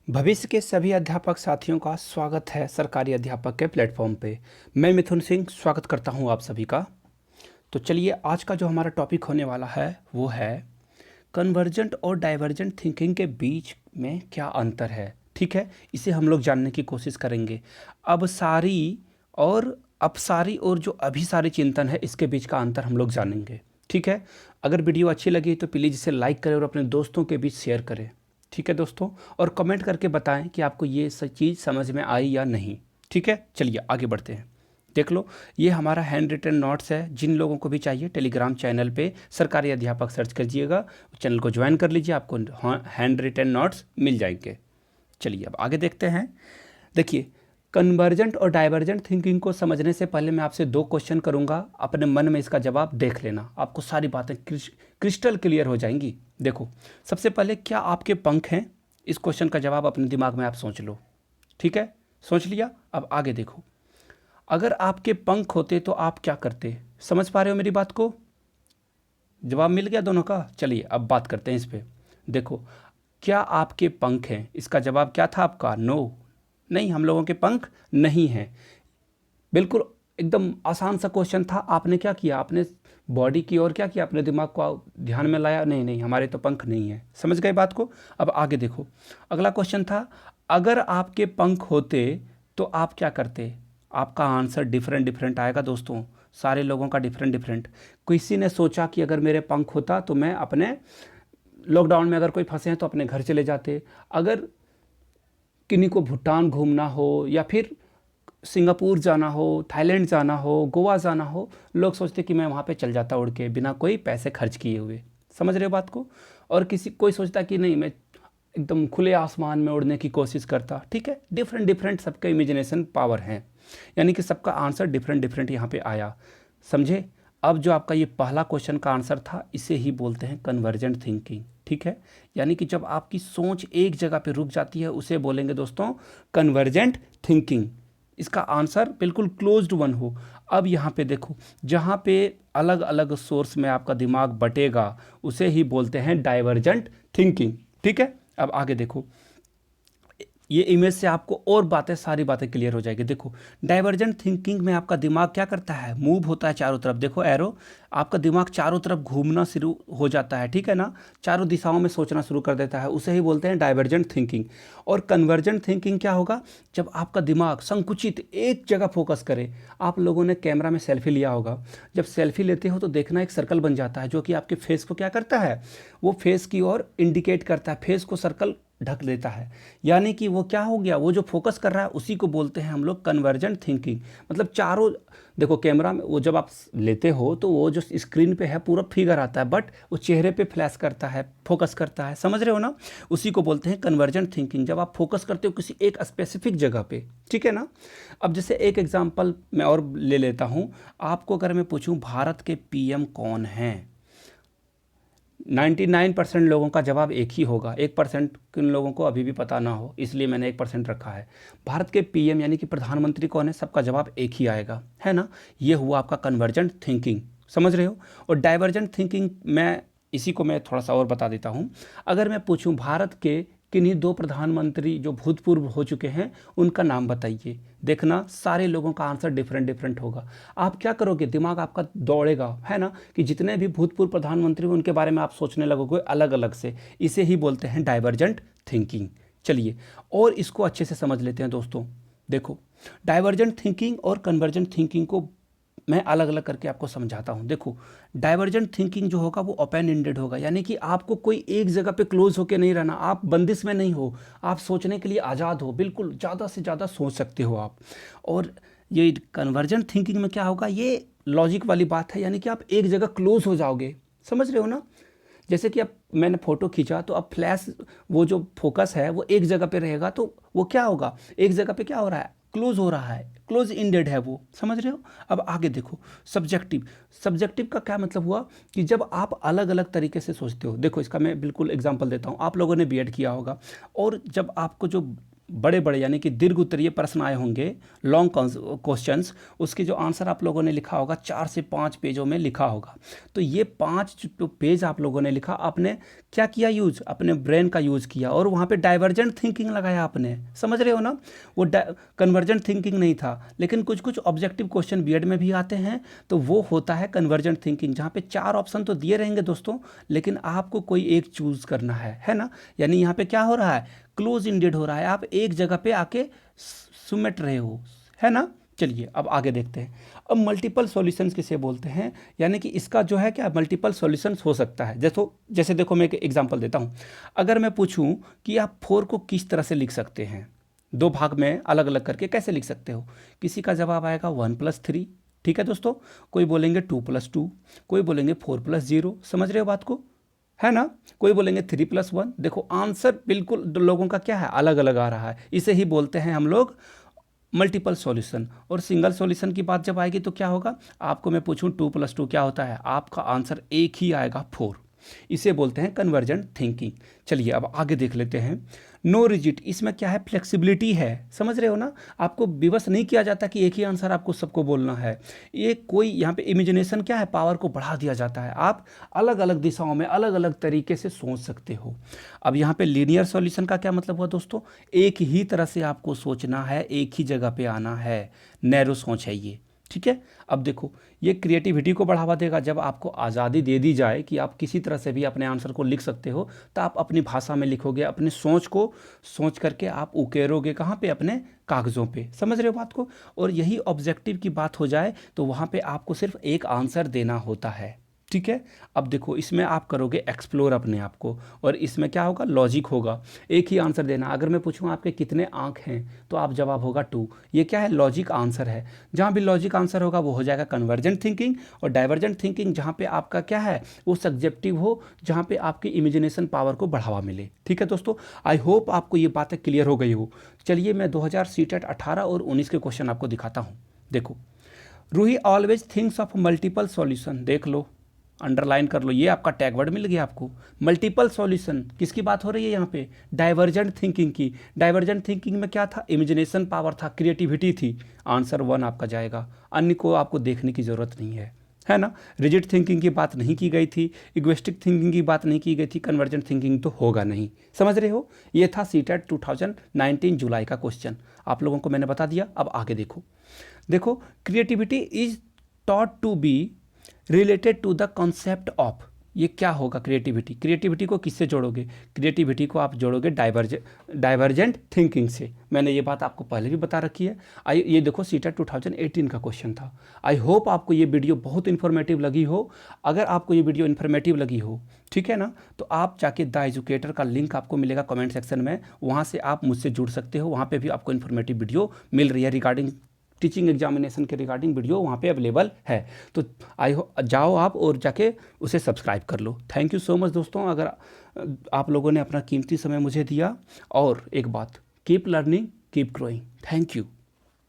भविष्य के सभी अध्यापक साथियों का स्वागत है सरकारी अध्यापक के प्लेटफॉर्म पे। मैं मिथुन सिंह स्वागत करता हूं आप सभी का। तो चलिए आज का जो हमारा टॉपिक होने वाला है वो है कन्वर्जेंट और डाइवर्जेंट थिंकिंग के बीच में क्या अंतर है। ठीक है, इसे हम लोग जानने की कोशिश करेंगे। और अपसारी और जो अभिसारी चिंतन है इसके बीच का अंतर हम लोग जानेंगे। ठीक है, अगर वीडियो अच्छी लगी तो प्लीज़ इसे लाइक करें और अपने दोस्तों के बीच शेयर करें। ठीक है दोस्तों, और कमेंट करके बताएं कि आपको ये चीज़ समझ में आई या नहीं। ठीक है, चलिए आगे बढ़ते हैं। देख लो, ये हमारा हैंड रिटन नोट्स है। जिन लोगों को भी चाहिए टेलीग्राम चैनल पे सरकारी अध्यापक सर्च करिएगा, चैनल को ज्वाइन कर लीजिए, आपको हैंड रिटन नोट्स मिल जाएंगे। चलिए अब आगे देखते हैं। देखिए, कन्वर्जेंट और डाइवर्जेंट थिंकिंग को समझने से पहले मैं आपसे 2 क्वेश्चन करूंगा, अपने मन में इसका जवाब देख लेना, आपको सारी बातें क्रिस्टल क्लियर हो जाएंगी। देखो, सबसे पहले क्या आपके पंख हैं? इस क्वेश्चन का जवाब अपने दिमाग में आप सोच लो। ठीक है, सोच लिया? अब आगे देखो, अगर आपके पंख होते तो आप क्या करते? समझ पा रहे हो मेरी बात को? जवाब मिल गया दोनों का? चलिए अब बात करते हैं इस पे। देखो, क्या आपके पंख हैं? इसका जवाब क्या था आपका? नो, नहीं, हम लोगों के पंख नहीं हैं। बिल्कुल एकदम आसान सा क्वेश्चन था। आपने क्या किया? आपने बॉडी की ओर क्या किया? अपने दिमाग को ध्यान में लाया, नहीं नहीं हमारे तो पंख नहीं है। समझ गए बात को? अब आगे देखो, अगला क्वेश्चन था, अगर आपके पंख होते तो आप क्या करते? आपका आंसर डिफरेंट डिफरेंट आएगा दोस्तों, सारे लोगों का डिफरेंट डिफरेंट। किसी ने सोचा कि अगर मेरे पंख होता तो मैं अपने लॉकडाउन में अगर कोई फंसे हैं तो अपने घर चले जाते। अगर किन्हीं को भूटान घूमना हो या फिर सिंगापुर जाना हो, थाईलैंड जाना हो, गोवा जाना हो, लोग सोचते कि मैं वहाँ पे चल जाता उड़ के बिना कोई पैसे खर्च किए हुए। समझ रहे हो बात को? और कोई सोचता कि नहीं, मैं एकदम खुले आसमान में उड़ने की कोशिश करता। ठीक है, डिफरेंट डिफरेंट सबका इमेजिनेशन पावर है, यानी कि सबका आंसर डिफरेंट डिफरेंट यहाँ पे आया। समझे? अब जो आपका ये पहला क्वेश्चन का आंसर था, इसे ही बोलते हैं कन्वर्जेंट थिंकिंग। ठीक है, यानी कि जब आपकी सोच एक जगह पे रुक जाती है उसे बोलेंगे दोस्तों कन्वर्जेंट थिंकिंग। इसका आंसर बिल्कुल क्लोज्ड वन हो। अब यहाँ पे देखो, जहाँ पे अलग अलग सोर्स में आपका दिमाग बटेगा उसे ही बोलते हैं डाइवर्जेंट थिंकिंग। ठीक है, अब आगे देखो, ये इमेज से आपको और बातें, सारी बातें क्लियर हो जाएगी। देखो, डाइवर्जेंट थिंकिंग में आपका दिमाग क्या करता है? मूव होता है चारों तरफ। देखो एरो, आपका दिमाग चारों तरफ घूमना शुरू हो जाता है। ठीक है ना, चारों दिशाओं में सोचना शुरू कर देता है, उसे ही बोलते हैं डाइवर्जेंट थिंकिंग। और कन्वर्जेंट थिंकिंग क्या होगा? जब आपका दिमाग संकुचित एक जगह फोकस करे। आप लोगों ने कैमरा में सेल्फी लिया होगा, जब सेल्फी लेते हो तो देखना एक सर्कल बन जाता है जो कि आपके फेस को क्या करता है? वो फेस की ओर इंडिकेट करता है, फेस को सर्कल ढक लेता है। यानी कि वो क्या हो गया? वो जो फोकस कर रहा है उसी को बोलते हैं हम लोग कन्वर्जेंट थिंकिंग। मतलब चारों, देखो कैमरा में वो जब आप लेते हो तो वो जो स्क्रीन पे है पूरा फिगर आता है, बट वो चेहरे पे फ्लैश करता है, फोकस करता है। समझ रहे हो ना? उसी को बोलते हैं कन्वर्जेंट थिंकिंग, जब आप फोकस करते हो किसी एक स्पेसिफिक जगह पे। ठीक है ना? अब जैसे एक एग्जांपल मैं और ले लेता हूँ। आपको अगर मैं पूछूं भारत के पीएम कौन हैं, 99% लोगों का जवाब एक ही होगा। 1% किन लोगों को अभी भी पता ना हो, इसलिए मैंने 1% रखा है। भारत के पीएम यानी कि प्रधानमंत्री कौन है, सबका जवाब एक ही आएगा, है ना? ये हुआ आपका कन्वर्जेंट थिंकिंग। समझ रहे हो? और डाइवर्जेंट थिंकिंग में इसी को मैं थोड़ा सा और बता देता हूँ। अगर मैं पूछूं भारत के किन्हीं 2 प्रधानमंत्री जो भूतपूर्व हो चुके हैं उनका नाम बताइए, देखना सारे लोगों का आंसर डिफरेंट डिफरेंट होगा। आप क्या करोगे? दिमाग आपका दौड़ेगा, है ना, कि जितने भी भूतपूर्व प्रधानमंत्री उनके बारे में आप सोचने लगोगे अलग अलग से। इसे ही बोलते हैं डाइवर्जेंट थिंकिंग। चलिए और इसको अच्छे से समझ लेते हैं दोस्तों। देखो, डाइवर्जेंट थिंकिंग और कन्वर्जेंट थिंकिंग को मैं अलग अलग करके आपको समझाता हूँ। देखो, डाइवर्जेंट थिंकिंग जो होगा वो ओपन एंडेड होगा, यानी कि आपको कोई एक जगह पे क्लोज होकर नहीं रहना, आप बंदिश में नहीं हो, आप सोचने के लिए आज़ाद हो, बिल्कुल ज़्यादा से ज़्यादा सोच सकते हो आप। और ये कन्वर्जेंट थिंकिंग में क्या होगा? ये लॉजिक वाली बात है, यानी कि आप एक जगह क्लोज हो जाओगे। समझ रहे हो ना? जैसे कि अब मैंने फ़ोटो खींचा तो अब फ्लैश, वो जो फोकस है वो एक जगह पे रहेगा, तो वो क्या होगा? एक जगह पे क्या हो रहा है? क्लोज हो रहा है, क्लोज इंडेड है वो। समझ रहे हो? अब आगे देखो, सब्जेक्टिव। सब्जेक्टिव का क्या मतलब हुआ? कि जब आप अलग अलग तरीके से सोचते हो। देखो, इसका मैं बिल्कुल एग्जांपल देता हूँ। आप लोगों ने बीएड किया होगा, और जब आपको जो बड़े बड़े यानी कि दीर्घ उत्तरीय प्रश्न आए होंगे, लॉन्ग क्वेश्चंस, उसके जो आंसर आप लोगों ने लिखा होगा 4 से 5 पेजों में लिखा होगा। तो ये 5 जो पेज आप लोगों ने लिखा, आपने क्या किया यूज, अपने ब्रेन का यूज़ किया और वहाँ पे डाइवर्जेंट थिंकिंग लगाया आपने, समझ रहे हो ना। वो कन्वर्जेंट थिंकिंग नहीं था, लेकिन कुछ कुछ ऑब्जेक्टिव क्वेश्चन बीएड में भी आते हैं तो वो होता है कन्वर्जेंट थिंकिंग, जहाँ पे 4 ऑप्शन तो दिए रहेंगे दोस्तों, लेकिन आपको कोई एक चूज़ करना है ना। यानी यहाँ पे क्या हो रहा है, क्लोज इंडेड हो रहा है, आप एक जगह पे आके सुमेट रहे हो, है ना। चलिए अब आगे देखते हैं। अब मल्टीपल सॉल्यूशंस किसे बोलते हैं, यानी कि इसका जो है क्या मल्टीपल सॉल्यूशंस हो सकता है। जैसे देखो मैं एक एग्जांपल देता हूँ। अगर मैं पूछूं कि आप 4 को किस तरह से लिख सकते हैं, 2 भाग में अलग अलग करके कैसे लिख सकते हो, किसी का जवाब आएगा 1+3, ठीक है दोस्तों, कोई बोलेंगे 2+2, कोई बोलेंगे 4+0, समझ रहे हो बात को, है ना, कोई बोलेंगे 3+1। देखो आंसर बिल्कुल लोगों का क्या है, अलग अलग आ रहा है। इसे ही बोलते हैं हम लोग मल्टीपल सॉल्यूशन। और सिंगल सॉल्यूशन की बात जब आएगी तो क्या होगा, आपको मैं पूछूं 2+2 क्या होता है, आपका आंसर एक ही आएगा 4। इसे बोलते हैं कन्वर्जेंट थिंकिंग। चलिए अब आगे देख लेते हैं। नो रिजिट, इसमें क्या है, फ्लेक्सिबिलिटी है, समझ रहे हो ना। आपको विवश नहीं किया जाता कि एक ही आंसर आपको सबको बोलना है। ये कोई यहाँ पे इमेजिनेशन क्या है, पावर को बढ़ा दिया जाता है, आप अलग अलग दिशाओं में अलग अलग तरीके से सोच सकते हो। अब यहाँ पे लीनियर सॉल्यूशन का क्या मतलब हुआ दोस्तों, एक ही तरह से आपको सोचना है, एक ही जगह पे आना है, नैरो सोच है ये, ठीक है। अब देखो ये क्रिएटिविटी को बढ़ावा देगा, जब आपको आज़ादी दे दी जाए कि आप किसी तरह से भी अपने आंसर को लिख सकते हो, तो आप अपनी भाषा में लिखोगे, अपनी सोच को सोच करके आप उकेरोगे कहाँ पे, अपने कागज़ों पे, समझ रहे हो बात को। और यही ऑब्जेक्टिव की बात हो जाए तो वहाँ पे आपको सिर्फ एक आंसर देना होता है, ठीक है। अब देखो इसमें आप करोगे एक्सप्लोर अपने आप को, और इसमें क्या होगा, लॉजिक होगा, एक ही आंसर देना। अगर मैं पूछूं आपके कितने आंख हैं, तो आप जवाब होगा 2, ये क्या है, लॉजिक आंसर है। जहाँ भी लॉजिक आंसर होगा वो हो जाएगा कन्वर्जेंट थिंकिंग। और डाइवर्जेंट थिंकिंग जहाँ पे आपका क्या है, वो सब्जेक्टिव हो, जहाँ पे आपकी इमेजिनेशन पावर को बढ़ावा मिले, ठीक है दोस्तों। आई होप आपको ये बातें क्लियर हो गई हो। चलिए मैं 2000 सीटेट 18 और 19 के क्वेश्चन आपको दिखाता हूँ। देखो, Ruhi always thinks of multiple solution, देख लो, अंडरलाइन कर लो, ये आपका टैग वर्ड मिल गया आपको। मल्टीपल सॉल्यूशन किसकी बात हो रही है यहाँ पे, डाइवर्जेंट थिंकिंग की। डाइवर्जेंट थिंकिंग में क्या था, इमेजिनेशन पावर था, क्रिएटिविटी थी, आंसर 1 आपका जाएगा, अन्य को आपको देखने की ज़रूरत नहीं है ना। रिजिड थिंकिंग की बात नहीं की गई थी, इगोइस्टिक थिंकिंग की बात नहीं की गई थी, कन्वर्जेंट थिंकिंग तो होगा नहीं, समझ रहे हो। ये था सीटेट 2019 जुलाई का क्वेश्चन, आप लोगों को मैंने बता दिया। अब आगे देखो creativity is taught to be related to the concept of, ये क्या होगा क्रिएटिविटी, क्रिएटिविटी को किससे जोड़ोगे, क्रिएटिविटी को आप जोड़ोगे डाइवर्जेंट थिंकिंग से। मैंने ये बात आपको पहले भी बता रखी है। ये देखो सीटेट 2018 का क्वेश्चन था। आई होप आपको ये वीडियो बहुत इन्फॉर्मेटिव लगी हो। अगर आपको ये वीडियो इन्फॉर्मेटिव लगी हो, ठीक है ना, तो आप जाके द एजुकेटर का लिंक आपको मिलेगा कमेंट सेक्शन में, वहाँ से आप मुझसे जुड़ सकते हो। वहाँ पर भी आपको इन्फॉर्मेटिव वीडियो मिल रही है, रिगार्डिंग टीचिंग एग्जामिनेशन के रिगार्डिंग वीडियो वहाँ पे अवेलेबल है। तो जाओ आप और जाके उसे सब्सक्राइब कर लो। थैंक यू सो मच दोस्तों, अगर आप लोगों ने अपना कीमती समय मुझे दिया। और एक बात, keep learning keep growing. Thank you.